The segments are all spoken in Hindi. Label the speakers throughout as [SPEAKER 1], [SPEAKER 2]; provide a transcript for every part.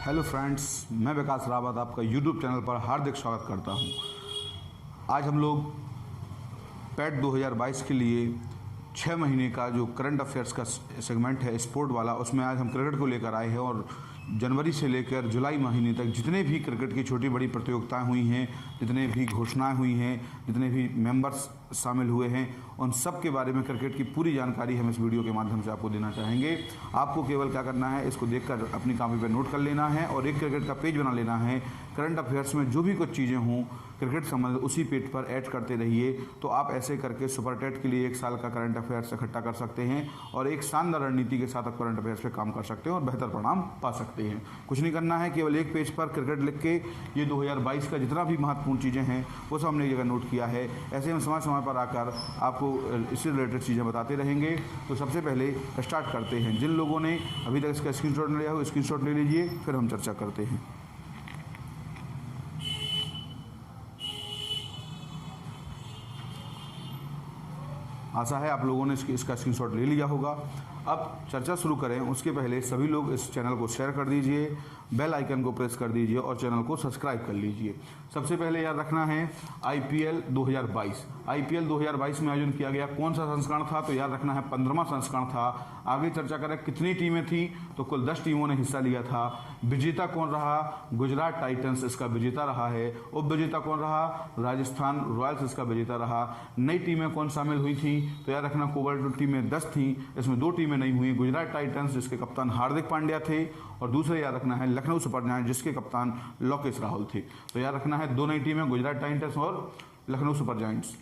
[SPEAKER 1] हेलो फ्रेंड्स, मैं विकास रावत आपका यूट्यूब चैनल पर हार्दिक स्वागत करता हूं। आज हम लोग पैट 2022 के लिए 6 महीने का जो करंट अफेयर्स का सेगमेंट है स्पोर्ट वाला, उसमें आज हम क्रिकेट को लेकर आए हैं और जनवरी से लेकर जुलाई महीने तक जितने भी क्रिकेट की छोटी बड़ी प्रतियोगिताएं हुई हैं, जितने भी घोषणाएं हुई हैं, जितने भी मेंबर्स शामिल हुए हैं, उन सब के बारे में क्रिकेट की पूरी जानकारी हम इस वीडियो के माध्यम से आपको देना चाहेंगे। आपको केवल क्या करना है, इसको देखकर अपनी कॉपी पर नोट कर लेना है और एक क्रिकेट का पेज बना लेना है। करंट अफेयर्स में जो भी कुछ चीज़ें हों क्रिकेट संबंधित उसी पेज पर ऐड करते रहिए, तो आप ऐसे करके सुपर टेट के लिए 1 साल का करंट अफेयर्स इकट्ठा कर सकते हैं और एक शानदार रणनीति के साथ आप करंट अफेयर्स पे काम कर सकते हैं और बेहतर परिणाम पा सकते हैं। कुछ नहीं करना है, केवल एक पेज पर क्रिकेट लिख के ये 2022 का जितना भी महत्वपूर्ण चीज़ें हैं वो सब हमने एक जगह नोट किया है। ऐसे हम समय समय पर आकर आपको इससे रिलेटेड चीज़ें बताते रहेंगे। तो सबसे पहले स्टार्ट करते हैं। जिन लोगों ने अभी तक इसका स्क्रीनशॉट नहीं लिया हो स्क्रीनशॉट ले लीजिए, फिर हम चर्चा करते हैं। आशा है आप लोगों ने इसका स्क्रीनशॉट ले लिया होगा। अब चर्चा शुरू करें उसके पहले सभी लोग इस चैनल को शेयर कर दीजिए, बेल आइकन को प्रेस कर दीजिए और चैनल को सब्सक्राइब कर लीजिए। सबसे पहले याद रखना है आईपीएल 2022। आईपीएल 2022 में आयोजन किया गया कौन सा संस्करण था, तो याद रखना है 15वां संस्करण था। आगे चर्चा करें कितनी टीमें थी, तो कुल 10 टीमों ने हिस्सा लिया था। विजेता कौन रहा, गुजरात टाइटंस इसका विजेता रहा है। उप विजेता कौन रहा, राजस्थान रॉयल्स इसका विजेता रहा। नई टीमें कौन शामिल हुई थी, तो याद रखना कोवल टीमें 10 थी, इसमें 2 टीमें नहीं हुई। गुजरात टाइटंस जिसके कप्तान हार्दिक पांड्या थे और दूसरे याद रखना है लखनऊ सुपर जायंट्स जिसके कप्तान लोकेश राहुल थे। तो याद रखना है 2 नई टीमें गुजरात टाइटंस और लखनऊ सुपर जायंट्स।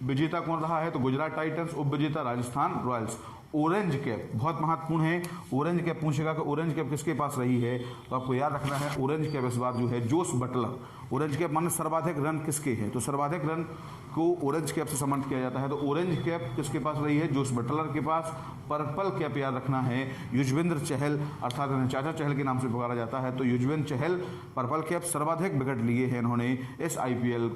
[SPEAKER 1] विजेता कौन रहा है, तो गुजरात टाइटंस, उप विजेता राजस्थान रॉयल्स। ऑरेंज कैप बहुत महत्वपूर्ण है। ऑरेंज कैप पूछेगा कि ऑरेंज कैप किसके पास रही है, तो आपको याद रखना है ऑरेंज कैप इस बार जो है जोस बटलर। ऑरेंज कैप माने सर्वाधिक रन किसके हैं, तो सर्वाधिक रन को ऑरेंज कैप से संबंध किया जाता है। तो ऑरेंज कैप किसके पास रही है, जोस बटलर के पास। पर्पल कैप याद रखना है युजवेंद्र चहल, अर्थात चाचा चहल के नाम से पुकारा जाता है। तो युजवेंद्र चहल पर्पल कैप सर्वाधिक विकेट लिए हैं इन्होंने इस आईपीएल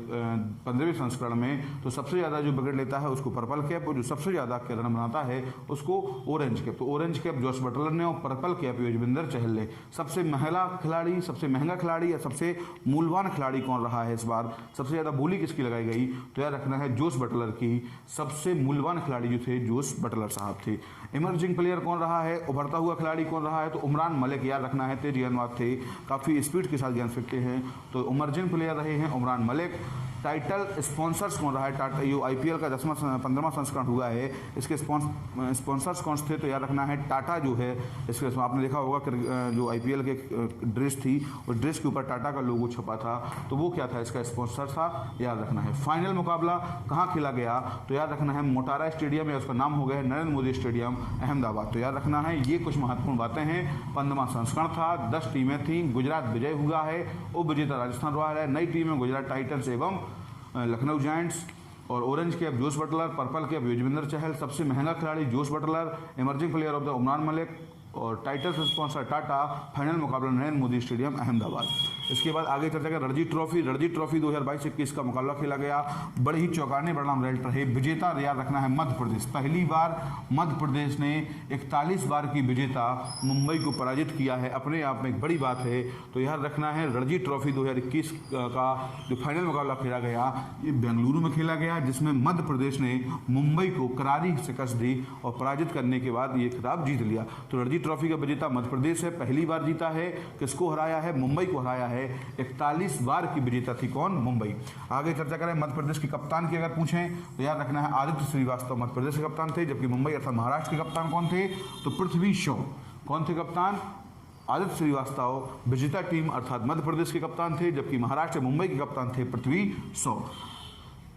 [SPEAKER 1] 15वें संस्करण में। तो सबसे ज़्यादा जो विकेट लेता है उसको पर्पल कैप और जो सबसे ज़्यादा रन बनाता है उसको ऑरेंज कैप। तो ऑरेंज कैप जोस बटलर ने और पर्पल कैप युजवेंद्र चहल ने। सबसे महिला खिलाड़ी, सबसे महंगा खिलाड़ी या सबसे मूल्यवान खिलाड़ी कौन रहा है इस बार, सबसे ज़्यादा बोली किसकी लगाई गई, तो याद रखना है जोस बटलर की। सबसे मूल्यवान खिलाड़ी जो थे जोस बटलर साहब थे। इमर्जिंग प्लेयर कौन रहा है, उभरता हुआ खिलाड़ी कौन रहा है, तो उमरान मलिक याद रखना है। तेज गेंदबाज थे, काफ़ी स्पीड के साथ गेंद फेंकते हैं, तो इमर्जिंग प्लेयर रहे हैं उमरान मलिक। टाइटल स्पॉन्सर्स कौन रहा है, टाटा ये आईपीएल का 15वां संस्करण हुआ है, इसके स्पॉन्सर्स कौन थे, तो याद रखना है टाटा जो है। इसके आपने देखा होगा कि जो आईपीएल के ड्रेस थी उस ड्रेस के ऊपर टाटा का लोगो छपा था, तो वो क्या था, इसका स्पॉन्सर था, याद रखना है। फाइनल मुकाबला कहाँ खेला गया, तो याद रखना है मोटेरा स्टेडियम या उसका नाम हो गया है नरेंद्र मोदी स्टेडियम अहमदाबाद। तो याद रखना है ये कुछ महत्वपूर्ण बातें हैं। 15वां संस्करण था, 10 टीमें थीं, गुजरात विजय हुआ है, उप विजेता राजस्थान रॉयल है, नई टीमें गुजरात टाइटंस एवं लखनऊ जायंट्स। और orange cap Jos Buttler, purple cap Yuzvendra Chahal, सबसे महंगा खिलाड़ी Jos Buttler, emerging player of the Umran Malik और टाइटल स्पॉन्सर टाटा। फाइनल मुकाबला नरेंद्र मोदी स्टेडियम अहमदाबाद। इसके बाद आगे चर्चा करें रणजी ट्रॉफी। रणजी ट्रॉफी 2022-21 का मुकाबला खेला गया, बड़े ही चौंकाने परिणाम रिजल्ट रहे। विजेता याद रखना है मध्य प्रदेश। पहली बार मध्य प्रदेश ने 41 बार की विजेता मुंबई को पराजित किया है, अपने आप में एक बड़ी बात है। तो याद रखना है रणजी ट्रॉफी 2021 का जो फाइनल मुकाबला खेला गया ये बेंगलुरु में खेला गया, जिसमें मध्य प्रदेश ने मुंबई को करारी शिकस्त दी और पराजित करने के बाद ये खिताब जीत लिया। तो रणजी ट्रॉफी का विजेता मध्य प्रदेश है, पहली बार जीता है। किसको हराया है, मुंबई को हराया है। 41 बार की विजेता थी कौन, मुंबई। आगे चर्चा करें मध्य प्रदेश के कप्तान की अगर पूछें तो याद रखना है आदित्य श्रीवास्तव मध्य प्रदेश के कप्तान थे, जबकि मुंबई अर्थात महाराष्ट्र के कप्तान कौन थे, तो पृथ्वी शॉ। कौन थे कप्तान, आदित्य श्रीवास्तव। विजेता टीम अर्थात मध्य प्रदेश के कप्तान थे, जबकि महाराष्ट्र मुंबई के कप्तान थे पृथ्वी शॉ।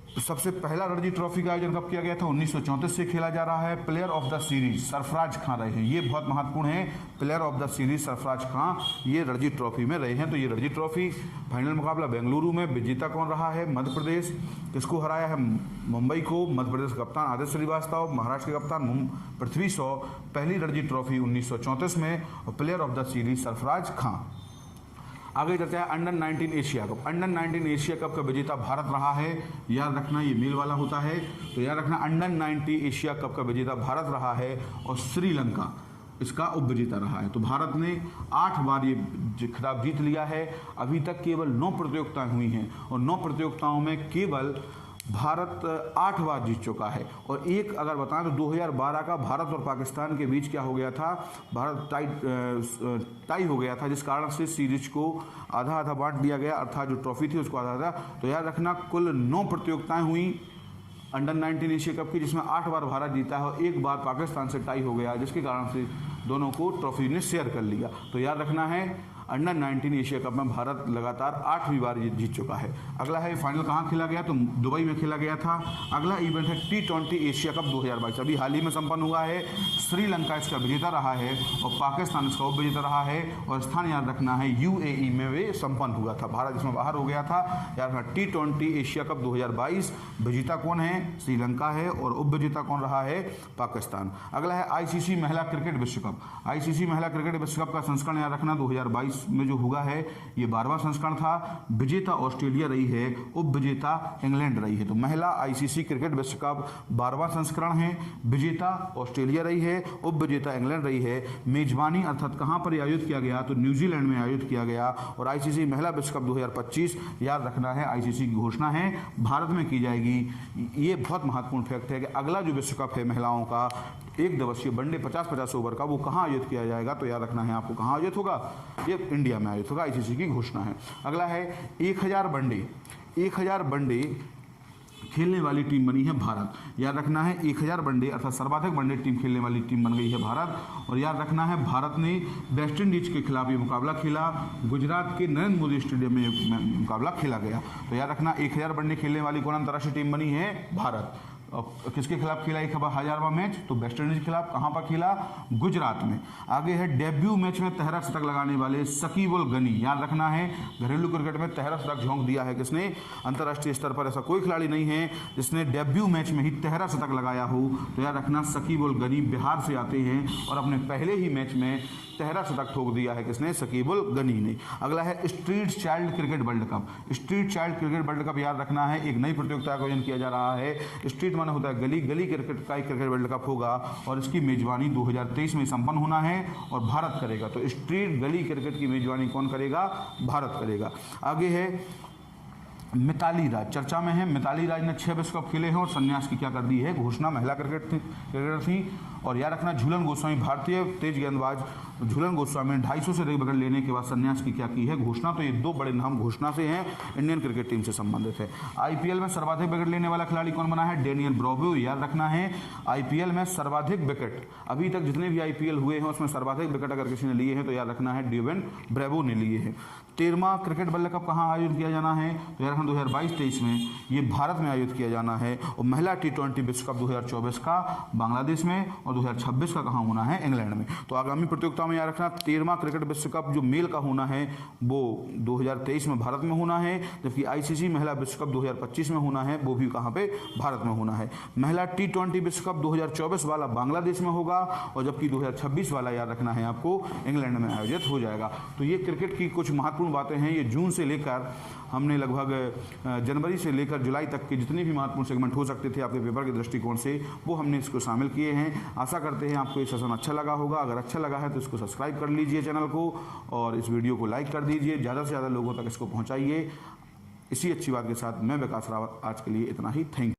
[SPEAKER 1] तो सबसे पहला रणजी ट्रॉफी का आयोजन कब किया गया था, 1934 से खेला जा रहा है। Player of the series Sarfaraz Khan रहे हैं, ये बहुत महत्वपूर्ण है। Player of the series Sarfaraz Khan ये रणजी ट्रॉफी में रहे हैं। तो ये रणजी ट्रॉफी फाइनल मुकाबला बेंगलुरु में, विजेता कौन रहा है, मध्य प्रदेश। किसको हराया है, मुंबई को। मध्य प्रदेश का कप्तान आदित्य श्रीवास्तव, महाराष्ट्र के कप्तान पृथ्वी शॉ। पहली रणजी ट्रॉफी 1934 में और player of the series Sarfaraz Khan. आगे चलते हैं under 19 Asia cup. Under 19 Asia cup का विजेता भारत रहा है, याद रखना ये मेल वाला होता है। तो याद रखना अंडर 19 एशिया कप का विजेता भारत रहा है और श्रीलंका इसका उपविजेता रहा है। तो भारत ने 8 बार ये खिताब जीत लिया है। अभी तक केवल 9 प्रतियोगिताएं हुई हैं और 9 प्रतियोगिताओं में केवल भारत 8 बार जीत चुका है। और एक अगर बताएं तो 2012 का भारत और पाकिस्तान के बीच क्या हो गया था, भारत टाई हो गया था, जिस कारण से सीरीज को आधा आधा बांट दिया गया, अर्थात जो ट्रॉफी थी उसको आधा आधा। तो याद रखना कुल 9 प्रतियोगिताएं हुई अंडर 19 एशिया कप की, जिसमें 8 बार भारत जीता है और 1 बार पाकिस्तान से टाई हो गया, जिसके कारण से दोनों को ट्रॉफी ने शेयर कर लिया। तो याद रखना है अंडर 19 एशिया कप में भारत लगातार 8वीं बार जीत चुका है। अगला है फाइनल कहाँ खेला गया, तो दुबई में खेला गया था। अगला इवेंट है T20 एशिया कप 2022, अभी हाल ही में संपन्न हुआ है। श्रीलंका इसका विजेता रहा है और पाकिस्तान इसका उपविजेता रहा है और स्थान याद रखना है UAE में वे संपन्न हुआ था। भारत इसमें बाहर हो गया था। याद रखना T20 एशिया कप 2022 विजेता कौन है, श्रीलंका है और उपविजेता कौन रहा है, पाकिस्तान। अगला है ICC महिला क्रिकेट विश्व कप। ICC महिला क्रिकेट विश्व कप का संस्करण याद रखना 2022 में जो हुआ है ये 12वां संस्करण था। विजेता ऑस्ट्रेलिया रही है, उपविजेता इंग्लैंड रही है। तो महिला ICC क्रिकेट विश्व कप 12वां संस्करण है, विजेता ऑस्ट्रेलिया रही है, उपविजेता इंग्लैंड रही है। मेजबानी अर्थात कहां पर आयोजित किया गया, तो न्यूजीलैंड में आयोजित किया गया। और ICC महिला विश्व कप 2025 याद रखना है ICC की घोषणा है भारत में की जाएगी। ये बहुत महत्वपूर्ण फैक्ट है कि अगला जो विश्व कप है महिलाओं का 1 दिवसीय वनडे 50-50 ओवर का, वो कहाँ आयोजित किया जाएगा, तो याद रखना है आपको कहाँ आयोजित होगा, ये इंडिया में आयोजित होगा। ICC की घोषणा है। अगला है 1000 वनडे खेलने वाली टीम बनी है भारत। याद रखना है 1000 वनडे अर्थात सर्वाधिक वनडे टीम खेलने वाली टीम बन गई है भारत। और याद रखना है भारत ने वेस्ट इंडीज के खिलाफ ये मुकाबला खेला, गुजरात के नरेंद्र मोदी स्टेडियम में मुकाबला खेला गया। तो याद रखना 1000 वनडे खेलने वाली कौन अंतर्राष्ट्रीय टीम बनी है, भारत। किसके खिलाफ खेला 1000वां मैच, तो वेस्ट इंडीज के खिलाफ। कहां पर खेला, गुजरात में। आगे है डेब्यू मैच में तहरा शतक लगाने वाले शकीब उल गनी। याद रखना है घरेलू क्रिकेट में तहरा शतक झोंक दिया है किसने, अंतर्राष्ट्रीय स्तर पर ऐसा कोई खिलाड़ी नहीं है जिसने डेब्यू मैच में ही तहरा शतक लगाया हो। तो याद रखना शकीब उल गनी बिहार से आते हैं और अपने पहले ही मैच में तहरा शतक ठोक दिया है किसने, शकीब उल गनी ने। अगला है street child cricket world cup. Street child cricket world cup याद रखना है एक नई प्रतियोगिता का आयोजन किया जा रहा है। स्ट्रीट माना होता है गली, गली क्रिकेट का क्रिकेट वर्ल्ड कप होगा और इसकी मेजबानी 2023 में संपन्न होना है और भारत करेगा। तो स्ट्रीट गली क्रिकेट की मेजबानी कौन करेगा, भारत करेगा। आगे है मिताली राज, चर्चा में है। मिताली राज ने 6 विश्व कप खेले हैं और संन्यास की क्या कर दी है घोषणा, महिला क्रिकेटर थी। और याद रखना झूलन गोस्वामी, भारतीय तेज गेंदबाज झूलन गोस्वामी ने 250 से अधिक विकेट लेने के बाद संन्यास की क्या की है घोषणा। तो ये 2 बड़े नाम घोषणा से हैं, इंडियन क्रिकेट टीम से संबंधित है। IPL में सर्वाधिक विकेट लेने वाला खिलाड़ी कौन बना है, डेनियल ब्रावो। याद रखना है IPL में सर्वाधिक विकेट, अभी तक जितने भी IPL हुए हैं उसमें सर्वाधिक विकेट अगर किसी ने लिए हैं तो याद रखना है डेनियल ब्रावो ने लिए हैं। 13वां क्रिकेट वर्ल्ड कप कहाँ आयोजित किया जाना है, तो याद रखना 2022-23 में ये भारत में आयोजित किया जाना है। और महिला T20 विश्व कप 2024 का बांग्लादेश में और 2026 का कहाँ होना है, इंग्लैंड में। तो आगामी प्रतियोगिता में याद रखना 13वां क्रिकेट विश्व कप जो मेल का होना है वो 2023 में भारत में होना है, जबकि ICC महिला विश्व कप 2025 में होना है, वो भी कहाँ पे, भारत में होना है। महिला T20 विश्व कप 2024 वाला बांग्लादेश में होगा और जबकि 2026 वाला याद रखना है आपको इंग्लैंड में आयोजित हो जाएगा। तो ये क्रिकेट की कुछ महत्वपूर्ण बातें हैं। ये जून से लेकर हमने लगभग जनवरी से लेकर जुलाई तक के जितने भी महत्वपूर्ण सेगमेंट हो सकते थे आपके पेपर के दृष्टिकोण से वो हमने इसको शामिल किए हैं। आशा करते हैं आपको ये सेशन अच्छा लगा होगा। अगर अच्छा लगा है तो इसको सब्सक्राइब कर लीजिए चैनल को और इस वीडियो को लाइक कर दीजिए, ज़्यादा से ज़्यादा लोगों तक इसको पहुँचाइए। इसी अच्छी बात के साथ मैं विकास रावत आज के लिए इतना ही। Thank you.